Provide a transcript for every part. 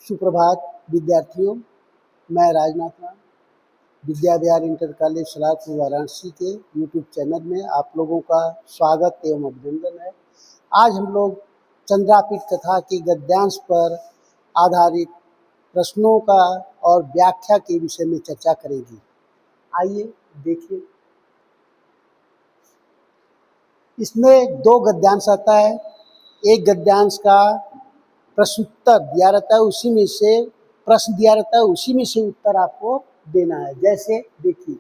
सुप्रभात विद्यार्थियों, मैं राजनाथ राम विद्या विहार इंटर कॉलेज सलारपुर वाराणसी के यूट्यूब चैनल में आप लोगों का स्वागत एवं अभिनंदन है। आज हम लोग चंद्रापीठ कथा की गद्यांश पर आधारित प्रश्नों का और व्याख्या के विषय में चर्चा करेंगे। आइए देखिए, इसमें दो गद्यांश आता है। एक गद्यांश का प्रश्नोत्तर दिया रहता है, उसी में से प्रश्न दिया रहता है, उसी में से उत्तर आपको देना है। जैसे देखिए,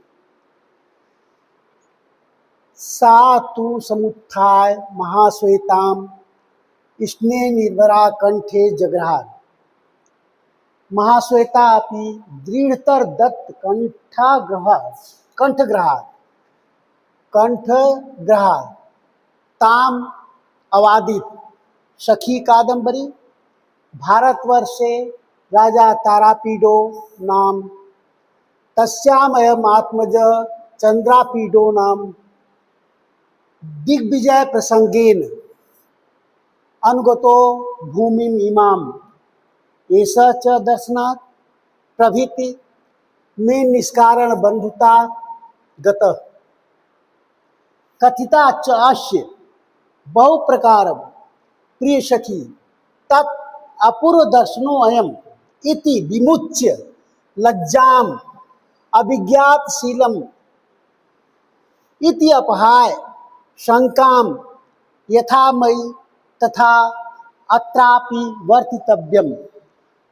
सा तु समुत्थाय महाश्वेताम स्ने निर्भरा कंठे जगृहात् महाश्वेता अपि दृढ़तर दत्त कंठग्रहात् ताम अवादित सखी कादंबरी भारतवर्षे राजा तारापीडो नाम तस्यामयम् आत्मज चंद्रापीडो नाम दिग्विजय प्रसंगेन अनुगतो भूमिम इमाम एष च दर्शनात् प्रभृति में निष्कारण बंधुता गतः कथिता च अस्य बहु प्रकारम प्रिय सखी तत् अपूर्व दर्शनो अयम इति विमुच्य लज्जाम अभिज्ञातशीलम इति अपहाय शंकाम यथा मयि तथा अत्रापि वर्तितव्यम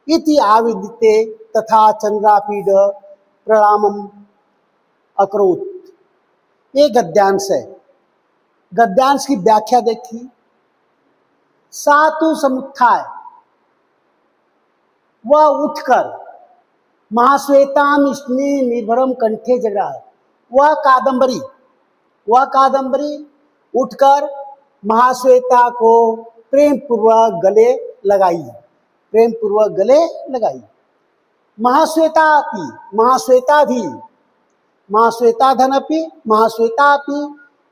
इति आवेदिते तथा चंद्रापीड प्रणामम अकरोत्। ये गद्यांश है। गद्यांश की व्याख्या देखिए। सातु समुत्थाय, वह उठकर महाश्वेताम स्ने निर्भरम कंठे जगृहात्, वह कादंबरी उठकर महाश्वेता को प्रेम पूर्वक गले लगाई। महाश्वेता भी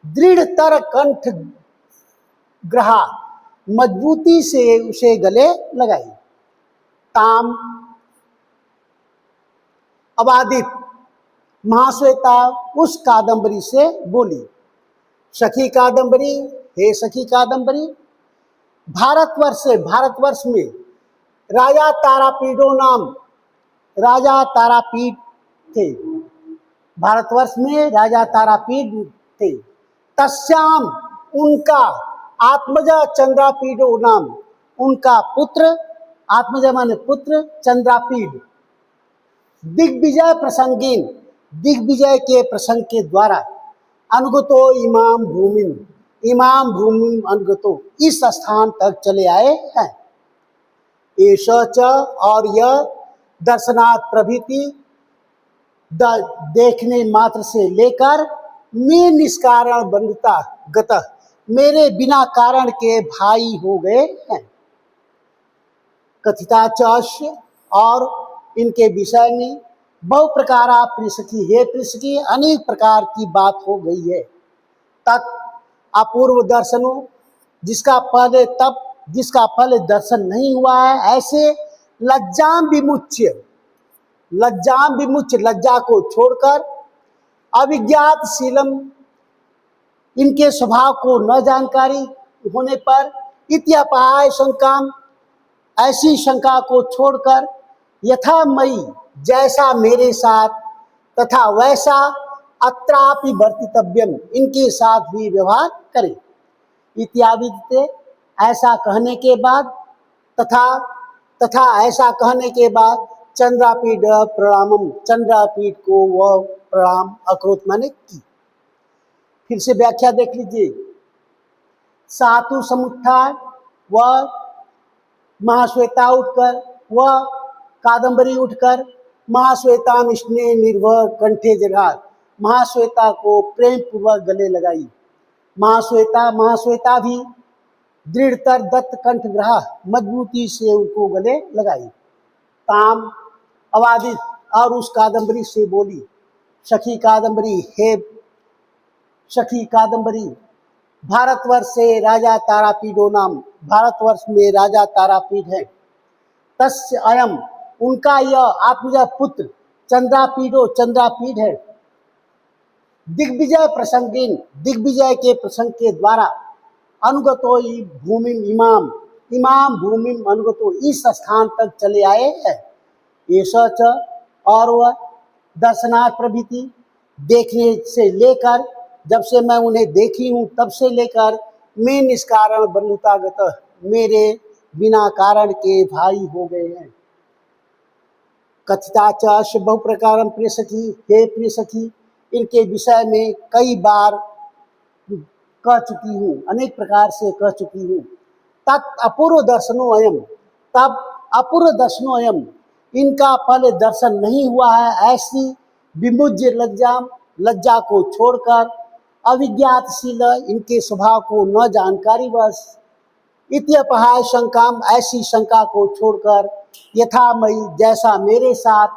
दृढ़तर कंठ ग्रहा, मजबूती से उसे गले लगाई। ताम अबादित, महाश्वेता उस कादंबरी से बोली। सखी कादंबरी, हे सखी कादंबरी, भारतवर्ष में राजा तारापीडो नाम राजा तारापीड थे। भारतवर्ष में राजा तारापीड थे। तस्याम, उनका, आत्मजा चंद्रापीडो नाम, उनका पुत्र, आत्मजा माने पुत्र, चंद्रापीड दिग्विजय प्रसंगेन, दिग्विजय के प्रसंग के द्वारा अनुगतो इमाम भूमिम अनुगतो, इस स्थान तक चले आए हैं। एष च, और यह, दर्शनात् प्रभृति, देखने मात्र से लेकर, में निष्कारण बंधुता गतः, मेरे बिना कारण के भाई हो गए हैं। कथिता च, और इनके विषय में बहु प्रकार प्रियसखी, हे प्रियसखी, अनेक प्रकार की बात हो गई है। तत् अपूर्व दर्शनों, जिसका पहले दर्शन नहीं हुआ है, ऐसे लज्जाम विमुच्य, लज्जा को छोड़कर, अभिज्ञातशीलम, इनके स्वभाव को न जानकारी होने पर, इत्यपाय शंकाम, ऐसी शंका को छोड़कर, यथा मयि, जैसा मेरे साथ, तथा वैसा अत्रापि वर्तितव्यम, इनके साथ भी व्यवहार करें। इत्यादि, ऐसा कहने के बाद, तथा ऐसा कहने के बाद, चंद्रापीड प्रणामम, चंद्रापीड को वह प्रणाम अकरोत् माने की। फिर से व्याख्या देख लीजिए। सातु समुत्थाय, वह महाश्वेता उठकर, वह कादंबरी उठकर, महाश्वेताम स्ने निर्भर कंठे जगृहात्, महाश्वेता को प्रेम पूर्वक गले लगाई। महाश्वेता भी दृढ़तर दत्त कंठ ग्रहा, मजबूती से उनको गले लगाई। ताम अवादित, और उस कादंबरी से बोली। सखी कादंबरी, हे सखी कादंबरी, भारतवर्ष से राजा तारापीडो नाम, भारतवर्ष में राजा तारापीड है। तस्य अयम, उनका यह आत्मज पुत्र चंद्रापीडो, चंद्रापीड है, दिग्विजय प्रसंगेन, दिग्विजय के प्रसंग के द्वारा, अनुगतो भूमि इमाम, इमाम भूमि अनुगतो, इस स्थान तक चले आए हैं। ये सच, और वह दर्शनार्थ प्रभृति, देखने से लेकर, जब से मैं उन्हें देखी हूँ तब से लेकर, मैं निष्कारण बंधुतागत, मेरे बिना कारण के भाई हो गए हैं। कथिता च बहु प्रकारम प्रिय सखी, हे प्रिय सखी, इनके विषय में कई बार कह चुकी हूँ, अनेक प्रकार से कह चुकी हूँ। तत् अपूर्व दर्शनो अयम, तब अपूर्व दर्शनो अयम, इनका पहले दर्शन नहीं हुआ है। ऐसी विमुज्य लज्जा को छोड़कर, अविज्ञातशील इनके स्वभाव को न जानकारी बस, इत्यपहाय शंकाम, ऐसी शंका को छोड़कर, यथा मई, जैसा मेरे साथ,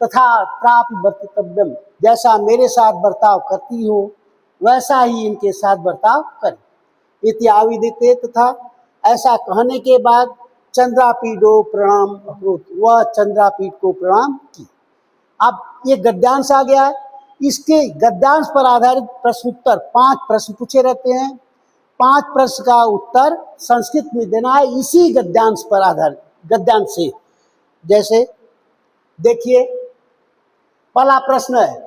तथा त्रापि वर्तितव्यम, जैसा मेरे साथ बर्ताव करती हो वैसा ही इनके साथ बर्ताव करें। इत्याविदिते, तथा ऐसा कहने के बाद, चंद्रापीडो प्रणाम अकरोत, वह चंद्रापीड को प्रणाम की। अब ये गद्यांश आ गया है, इसके गद्यांश पर आधारित प्रश्न उत्तर 5 प्रश्न पूछे रहते हैं। 5 प्रश्न का उत्तर संस्कृत में देना है, इसी गद्यांश पर आधारित, गद्यांश से। जैसे देखिए, पहला प्रश्न है,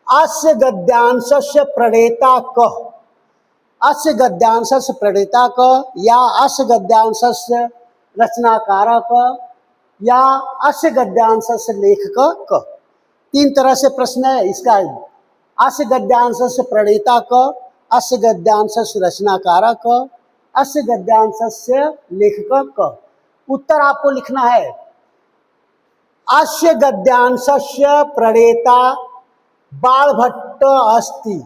अस्य गद्यांशस्य प्रणेता कः, अस्य गद्यांशस्य प्रणेता कः, या अस्य गद्यांशस्य रचनाकारः कः, या अस्य गद्यांशस्य लेखकः कः। 3 तरह से प्रश्न है इसका। अस्य गद्यांशस्य प्रणेता कः, अस्य गद्यांशस्य रचनाकारः कः, अस्य गद्यांशस्य लेखकः कः। उत्तर आपको लिखना है, अस्य गद्यांशस्य प्रणेता बाणभट्ट अस्ति,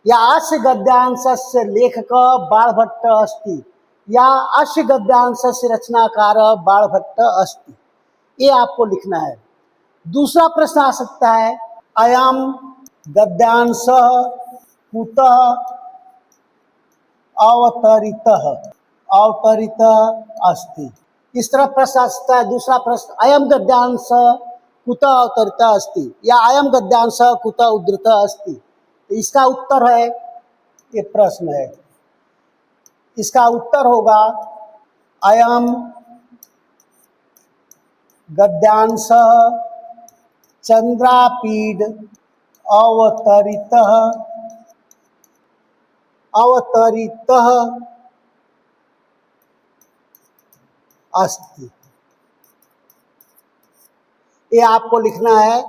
या अस्य गद्यांशस्य लेखकः बाणभट्ट अस्ति, या अस्य गद्यांशस्य रचनाकारः बाणभट्ट अस्ति। ये आपको लिखना है। दूसरा प्रश्न आ सकता है, अयम गद्यांशः कुतः अवतरितः, अवतरितः अस्ति। इस तरह प्रश्न आ सकता है। दूसरा प्रश्न, अयम गद्यांश कुतः अवतरितः अस्ति, या अयम गद्यांश कुतः उद्धृतः अस्ति। तो इसका उत्तर है, ये प्रश्न है, इसका उत्तर होगा, अयम गद्यांश चंद्रापीड अवतरितः, अवतरितः अस्ति। ये आपको लिखना है।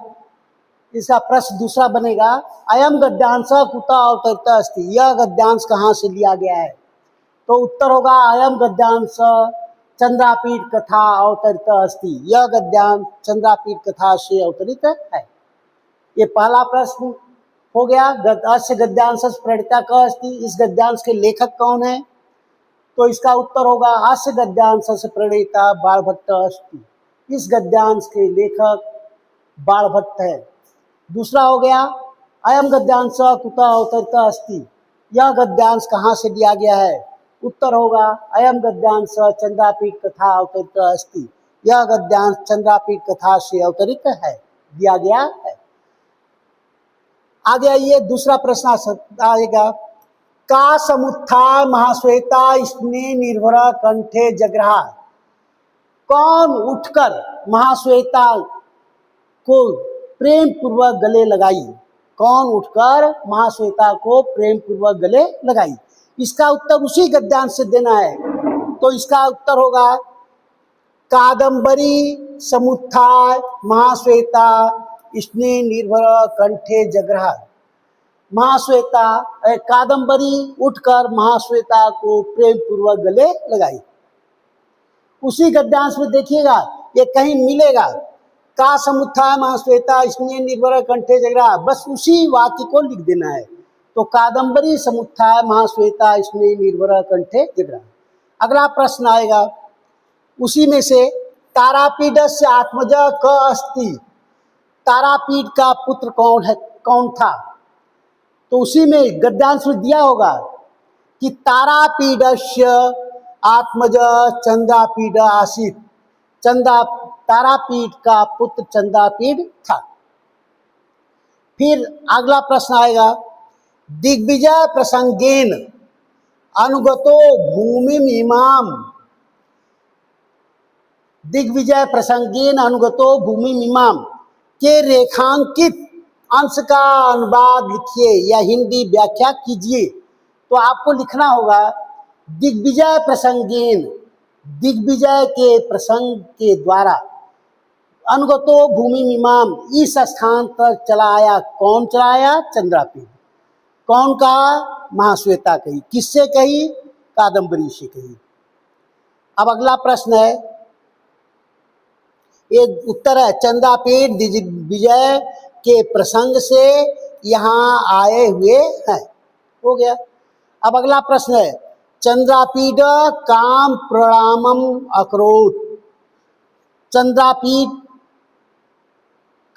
इसका प्रश्न दूसरा बनेगा, अयम गद्यांश कुतः अवतरितः अस्ति, यह गद्यांश कहाँ से लिया गया है। तो उत्तर होगा, अयम गद्यांश चंद्रापीड कथा अवतरितः अस्ति, यह गद्यांश चंद्रापीड कथा से अवतरित है। ये पहला प्रश्न हो गया। अस्य गद्यांश प्रणेता कः अस्ति, इस गद्यांश के लेखक कौन है। तो इसका उत्तर होगा, अस्य गद्यांश प्रणेता बाणभट्ट अस्ति, इस गद्यांश के लेखक बाणभट्ट है। दूसरा हो गया, अयम गद्यांश कुतः अवतरितः अस्ति, यह गद्यांश कहाँ से लिया गया है। उत्तर होगा, अयम गद्यांश चंद्रापीड कथा अवतरितः अस्ति, यह गद्यांश चंद्रापीड कथा से अवतरित है, दिया गया है। आगे आइए, दूसरा प्रश्न आएगा, का समुत्थाय महाश्वेता स्नेह निर्भर कंठे जग्रहा, कौन उठकर महाश्वेता को प्रेम पूर्वक गले लगाई, कौन उठकर महाश्वेता को प्रेम पूर्वक गले लगाई। इसका उत्तर उसी गद्यांश से देना है। तो इसका उत्तर होगा, कादंबरी समुत्थाय महाश्वेता स्नेह निर्भर कंठे जग्रहा, महाश्वेता कादंबरी उठकर महाश्वेता को प्रेम पूर्वक गले लगाई। उसी गद्यांश में देखिएगा, ये कहीं मिलेगा, का समुत्थाय महाश्वेता स्नेह निर्भर कंठे जग्रहा, बस उसी वाक्य को लिख देना है। तो कादंबरी समुत्थाय महाश्वेता स्नेह निर्भर कंठे जग्रहा। अगला प्रश्न आएगा उसी में से, तारापीडस्य आत्मज क अस्ति, तारापीड का पुत्र कौन है, कौन था। तो उसी में गद्यांश में दिया होगा कि तारापीडस्य आत्मज चंद्रापीड आसीत, चंदा तारापीठ का पुत्र चंद्रापीठ था। फिर अगला प्रश्न आएगा, दिग्विजय प्रसंगेन अनुगतो भूमिमिमाम, दिग्विजय प्रसंगेन अनुगतो भूमिमिमाम के रेखांकित अंश का अनुवाद लिखिए या हिंदी व्याख्या कीजिए। तो आपको लिखना होगा दिग्विजय प्रसंगेन, दिग्विजय के प्रसंग के द्वारा, अनुगतो भूमिमिमाम, इस स्थान पर चला आया। कौन चला आया? चंद्रापीठ। कौन कहा? महाश्वेता कही। किससे कही? कादम्बरी से कही। अब अगला प्रश्न है, ये उत्तर है चंद्रापीठ दिग्विजय के प्रसंग से यहाँ आए हुए हैं। हो गया। अब अगला प्रश्न है, चंद्रापीठ काम प्रणामम अकरोत, चंद्रापीठ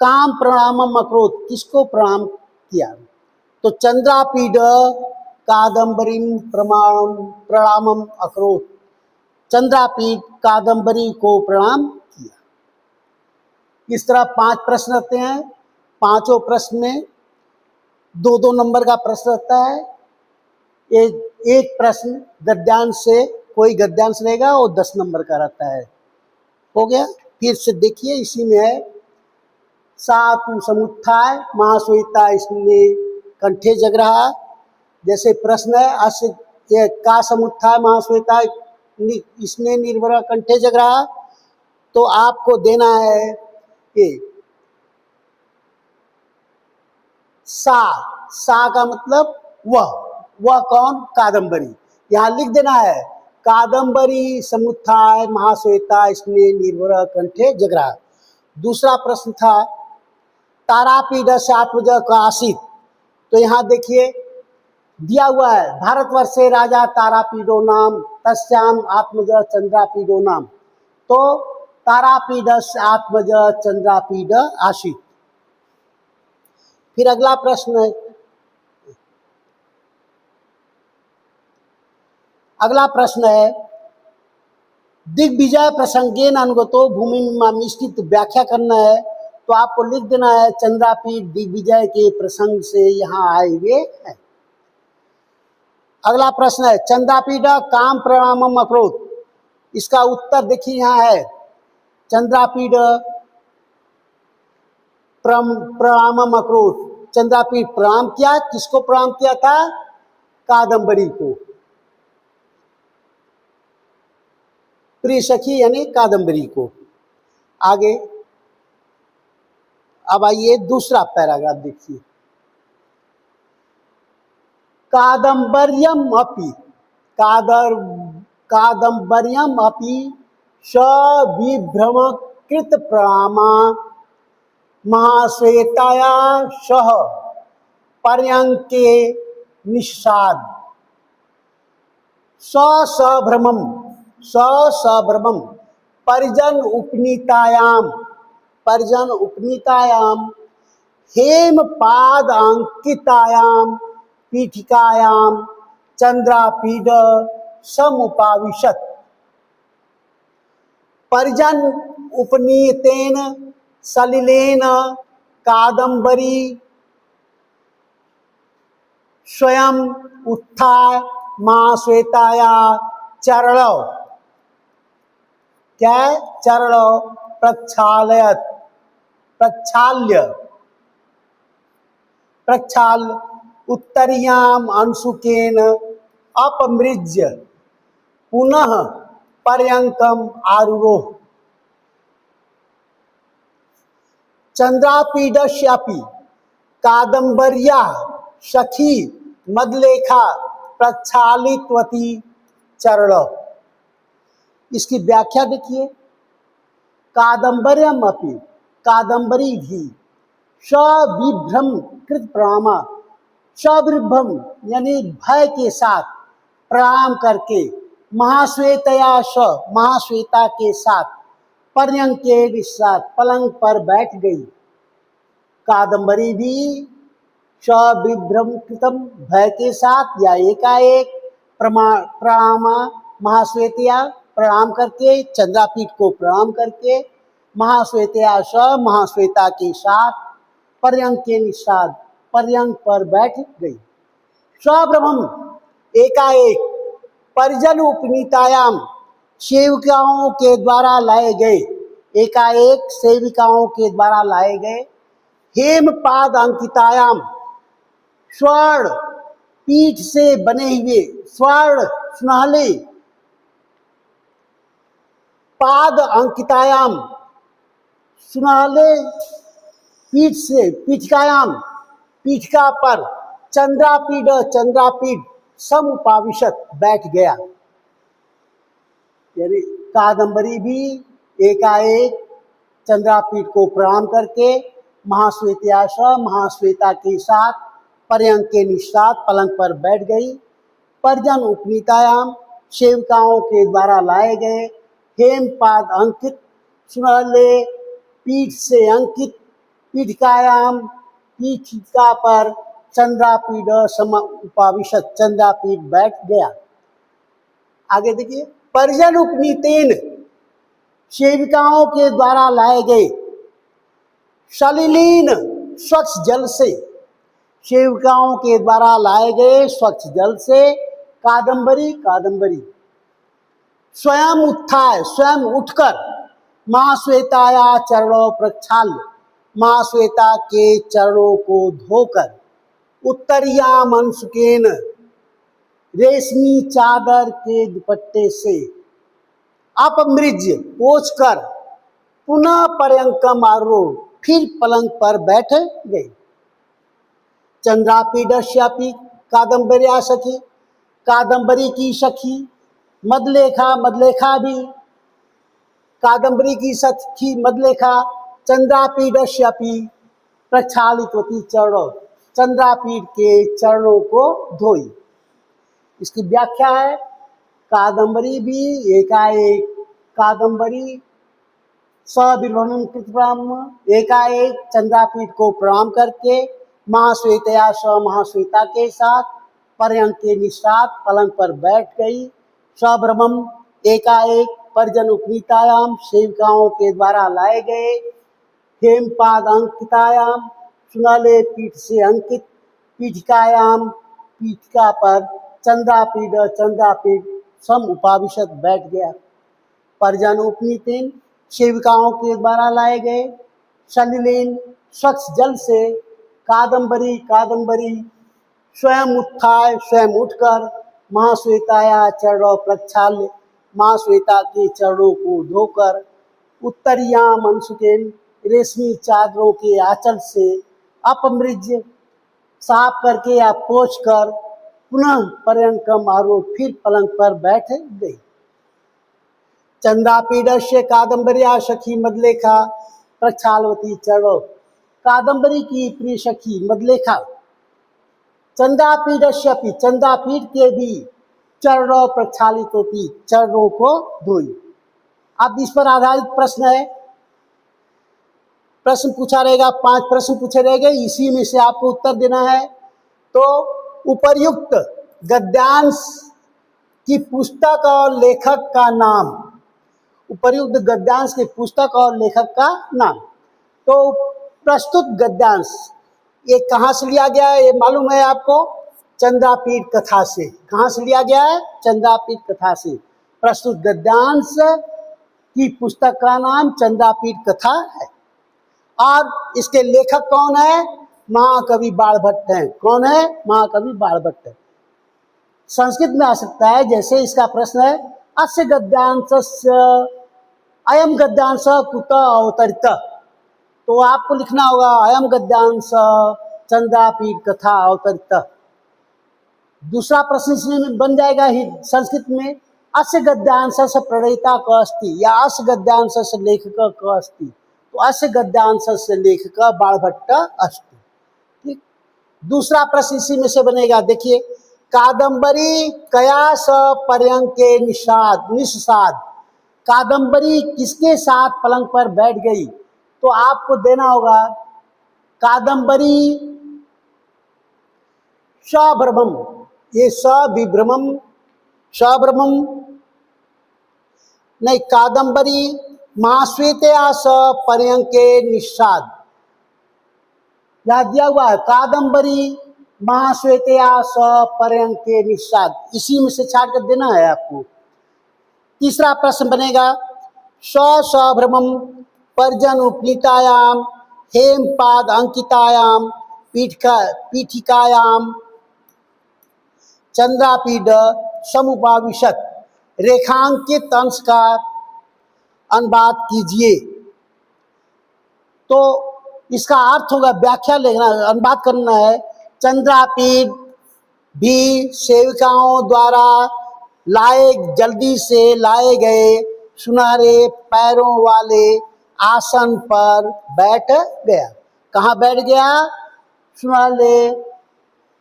काम प्रणामम अकरोत, किसको प्रणाम किया? तो चंद्रापीठ कादम्बरी प्रणामम अकरोत, चंद्रापीठ कादम्बरी को प्रणाम किया। इस तरह 5 प्रश्न रहते हैं। पांचों प्रश्न में 2-2 नंबर का प्रश्न रहता है। एक प्रश्न गद्यांश से, कोई गद्यांश रहेगा और 10 नंबर का रहता है। हो गया। फिर से देखिए, इसी में है सातु समुत्थाय महाश्वेता इसमें कंठे जग रहा। जैसे प्रश्न है अस्य ये का समुत्थाय महाश्वेता इसमें निर्भरा कंठे जग रहा, तो आपको देना है ये सा का मतलब वह कौन? कादम्बरी। यहाँ लिख देना है कादम्बरी समुत्थाय महाश्वेता इसमें निर्भरा कंठे जग रहा। दूसरा प्रश्न था तारापीठ से आत्मज का आसित, तो यहाँ देखिए दिया हुआ है भारतवर्षे राजा तारापीडो नाम तस्याम आत्मज चंद्रापीडो नाम, तो तारापीठ से आत्मज चंद्रापीठ आसित। फिर अगला प्रश्न है, अगला प्रश्न है दिग्विजय प्रसंगेन अनुगतो भूमिमिमाम, इसकी तो व्याख्या करना है। तो आपको लिख देना है चंद्रापीठ दिग्विजय के प्रसंग से यहाँ आए हुए हैं। अगला प्रश्न है चंद्रापीठ काम प्रणामम अकरोत, इसका उत्तर देखिए यहाँ है चंद्रापीठ प्रणामम अकरोत, चंद्रापीठ प्रणाम किया। किसको प्रणाम किया था? कादम्बरी को, प्रिय सखी यानी कादम्बरी को। आगे अब आइए दूसरा पैराग्राफ देखिए, कादम्बर्यम अपि कादम्बर्यम अपि सविभ्रमकृत प्रणामा महाश्वेताया सह पर्यंके निषाद सभ्रमम परिजन उपनीतायाम हेम पाद अंकितायाम पीठिकायाम चंद्रापीठ समुपाविशत। परिजन उपनीतेन सलिलेन कादम्बरी स्वयं उत्थाय महाश्वेताया चरणौ, क्या चरणौ प्रक्षाल्य उत्तरीयाम अंशुकेन अपमृज्य पुनः पर्यंकम आरुरोह। चंद्रापीडस्यापि कादम्बर्या सखी मदलेखा प्रक्षालितवती चरण। इसकी व्याख्या देखिए, कादम्बर्यम अपि, कादम्बरी भी, सविभ्रम कृत प्रणामा, सविभ्रम यानी भय के साथ प्रणाम करके, महाश्वेतया स महाश्वेता के साथ, पर्यंक के साथ पलंग पर बैठ गई। कादम्बरी भी सविभ्रम कृतम भय के साथ या एकाएक प्रणामा महाश्वेतया प्रणाम करके, चंद्रापीठ को प्रणाम करके महाश्वेतया स महाश्वेता के साथ पर्यंक के निषाद पर्यंक पर बैठ गई। स्वब्रह्म एकाएक परिजन उपनीतायाम सेविकाओं के द्वारा लाए गए, एकाएक सेविकाओं के द्वारा लाए गए हेमपाद अंकितायाम स्वर्ण पीठ से बने हुए स्वर्ण सुनहले पाद अंकितायाम सुनहले पीठ से पीठिकायाम पीठिका पर चंद्रापीठ चंद्रापीठ समुपाविशत बैठ गया। यानी कादंबरी भी एकाएक चंद्रापीठ को प्रणाम करके महाश्वेतया स महाश्वेता के साथ पर्यंक के निषाद पलंग पर बैठ गई। परिजन उपनीतायाम सेविकाओं के द्वारा लाए गए हेमपाद अंकित सुनहले पीठ से अंकित पीठिकायाम पीठिका पर चंद्रापीठ समुपाविशत चंद्रापीठ बैठ गया। आगे देखिए, परिजन उपनीतेन सेविकाओं के द्वारा लाए गए सलिलीन स्वच्छ जल से, सेविकाओं के द्वारा लाए गए स्वच्छ जल से कादंबरी कादंबरी स्वयं उत्थाय स्वयं उठकर महाश्वेताया चरणों प्रक्षाल्य महाश्वेता के चरणों को धोकर उत्तरियाम अंशुकेन रेशमी चादर के दुपट्टे से अपमृज पोंछकर पुनः पर्यंकम आरूढ़ फिर पलंग पर बैठ गई। चंद्रापीडस्यापि कादंबर्या सखी, कादंबरी की सखी मदलेखा मदलेखा भी कादंबरी की सखी मदलेखा चंद्रापीडस्यापि प्रक्षालितवती चरणों चंद्रापीठ के चरणों को धोई। इसकी व्याख्या है, कादंबरी भी एकाएक कादंबरी सविलोलन कृतब्रह्म एकाएक चंद्रापीठ को प्रणाम करके महाश्वेतया स महाश्वेता के साथ पर्यंक के निषाद पलंग पर बैठ गई। स्वब्रह्म एकाएक परिजन उपनीतायाम सेविकाओं के द्वारा लाए गए हेमपाद अंकितायाम सुनहले पीठ से अंकित पीठिकायाम पीठिका पर चंद्रापीठ चंद्रापीठ सम उपाविशत बैठ गया। परिजन उपनीतेन सेविकाओं के द्वारा लाए गए सलिलीन स्वच्छ जल से कादंबरी कादंबरी स्वयं उत्थाय स्वयं उठकर महाश्वेताया चरणों प्रक्षाल्य महाश्वेता के चरणों को धोकर उत्तरियाम अंशुकेन रेशमी चादरों के आंचल से अपमृज साफ करके या पोंछ कर पुनः पर्यंकम आरूढ़ फिर पलंग पर बैठ गई। चंद्रापीडस्य कादंबर्या सखी मदलेखा प्रक्षालवती चरणों, कादंबरी की प्रिय सखी मदलेखा चंद्रापीडस्यपि चंद्रापीठ के भी चरणों प्रक्षालित होती चरणों को धोई। अब इस पर आधारित प्रश्न है, प्रश्न पूछा रहेगा, 5 प्रश्न पूछे रहेंगे, इसी में से आपको उत्तर देना है। तो उपर्युक्त गद्यांश की पुस्तक और लेखक का नाम, उपर्युक्त गद्यांश के पुस्तक और लेखक का नाम। तो प्रस्तुत गद्यांश ये कहाँ से लिया गया है, ये मालूम है आपको, चंद्रापीठ कथा से। कहाँ से लिया गया है, चंद्रापीठ कथा से। प्रस्तुत गद्यांश की पुस्तक का नाम चंद्रापीठ कथा है और इसके लेखक कौन है, महाकवि बाणभट्ट हैं। कौन है, महाकवि बाणभट्ट। संस्कृत में आ सकता है, जैसे इसका प्रश्न है अस्य गद्यांशस्य अयम गद्यांश कुतः अवतरित, तो आपको लिखना होगा अयम गद्यांश चंद्रापीठ कथा अवतरित। दूसरा प्रश्न इसमें बन जाएगा ही संस्कृत में, अस्य गद्यांश प्रणेता क अस्ति या अस्य गद्यांश लेखक क अस्ति, तो अस्य गद्यांश लेखक बाणभट्ट अस्ति। ठीक, दूसरा प्रश्न इसी में से बनेगा, देखिए, कादंबरी कया स पर्यंके निषाद निषाद, कादंबरी किसके साथ पलंग पर बैठ गई, तो आपको देना होगा कादंबरी सब्रह्मम, ये सविभ्रमम सब्रह्मम नहीं, कादम्बरी महाश्वेतया स पर्यंके निषाद, याद दिया हुआ है, कादम्बरी महाश्वेतया स पर्यंके निषाद, इसी में से छाट कर देना है आपको। तीसरा प्रश्न बनेगा, सभ्रमम पर्जन उपनीतायाम हेमपाद अंकितायाम पीठिकायाम चंद्रापीड समुपाविशत, रेखांकित अंश का अनुवाद कीजिए। तो इसका अर्थ होगा, व्याख्या लिखना, अनुवाद करना है। चंद्रापीड भी सेविकाओं द्वारा जल्दी से लाए गए सुनहरे पैरों वाले आसन पर बैठ गया। कहाँ बैठ गया? सुनहरे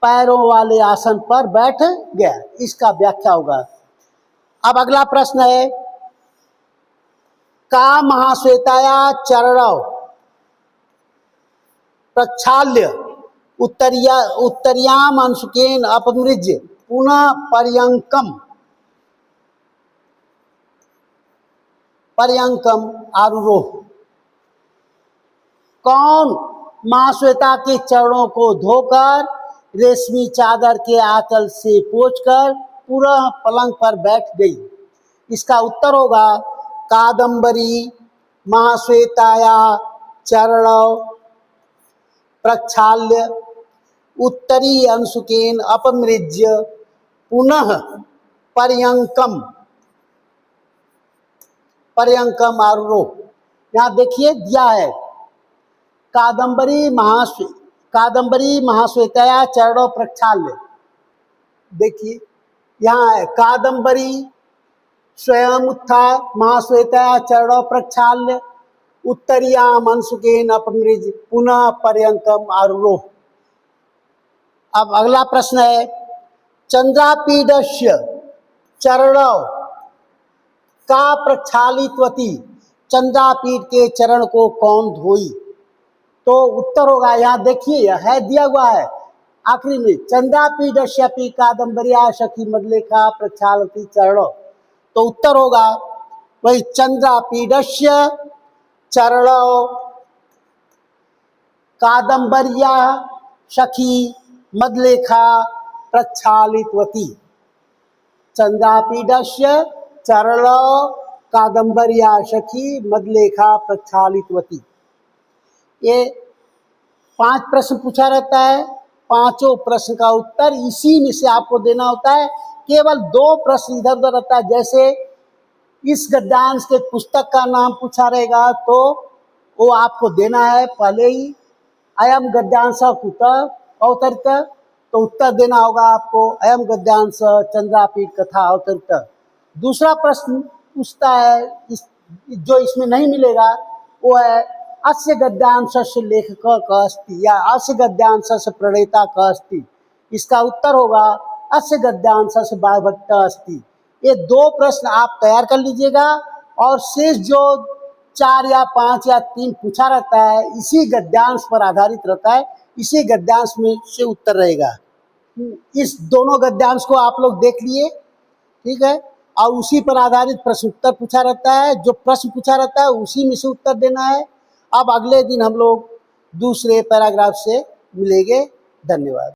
पैरों वाले आसन पर बैठ गया, इसका व्याख्या होगा। अब अगला प्रश्न है, का महाश्वेताया चरणौ प्रक्षाल्य उत्तरियाम अंशुकेन अपमृज्य पुनः पर्यंकम आरुरोह। कौन महाश्वेता के चरणों को धोकर रेशमी चादर के आंचल से पोंछकर पूरा पलंग पर बैठ गई? इसका उत्तर होगा, कादम्बरी महाश्वेताया चरणौ प्रक्षाल्य उत्तरी अंशुकेन अपमृज्य पुनः पर्यंकम आरुरोह। यहाँ देखिए दिया है, कादम्बरी महाश्वेताया चरणों प्रक्षाल्य। देखिए यहाँ है, कादम्बरी स्वयं उत्थाय महाश्वेताया चरणों प्रक्षाल्य उत्तरियाम अंशुकेन अपमृज्य पुनः पर्यंकम आरुरोह। अब अगला प्रश्न है, चंद्रापीडस्य चरणौ का प्रक्षालितवती, चंद्रापीड के चरण को कौन धोई? तो उत्तर होगा, यहाँ देखिए है दिया हुआ है आखिरी में, चंद्रापीडस्यपि कादम्बर्या सखी मदलेखा प्रक्षालति चरणौ। तो उत्तर होगा वही, चंद्रापीडस्य चरणौ कादम्बर्या सखी मदलेखा प्रक्षालितवती। चंद्रापीडस्य चरणौ कादम्बर्या सखी मदलेखा प्रक्षालितवती। ये 5 प्रश्न पूछा रहता है, पांचों प्रश्न का उत्तर इसी में से आपको देना होता है। केवल 2 प्रश्न इधर उधर रहता है, जैसे इस गद्यांश के पुस्तक का नाम पूछा रहेगा तो वो आपको देना है पहले ही, अयम गद्यांश कुतः अवतरित, तो उत्तर देना होगा आपको अयम गद्यांश चंद्रापीड कथा अवतरित। दूसरा प्रश्न पूछता है, जो इसमें नहीं मिलेगा वो है, अस्य गद्यांशस्य लेखक कः अस्ति, या अस्य गद्यांशस्य प्रणेता कः अस्ति? इसका उत्तर होगा, अस्य गद्यांशस्य बालभट्ट अस्ति। ये 2 प्रश्न आप तैयार कर लीजिएगा, और शेष जो 4 या 5 या 3 पूछा रहता है इसी गद्यांश पर आधारित रहता है, इसी गद्यांश में से उत्तर रहेगा। इस दोनों गद्यांश को आप लोग देख लिए, ठीक है, और उसी पर आधारित प्रश्न उत्तर पूछा रहता है। जो प्रश्न पूछा रहता है उसी में से उत्तर देना है। अब अगले दिन हम लोग दूसरे पैराग्राफ से मिलेंगे। धन्यवाद।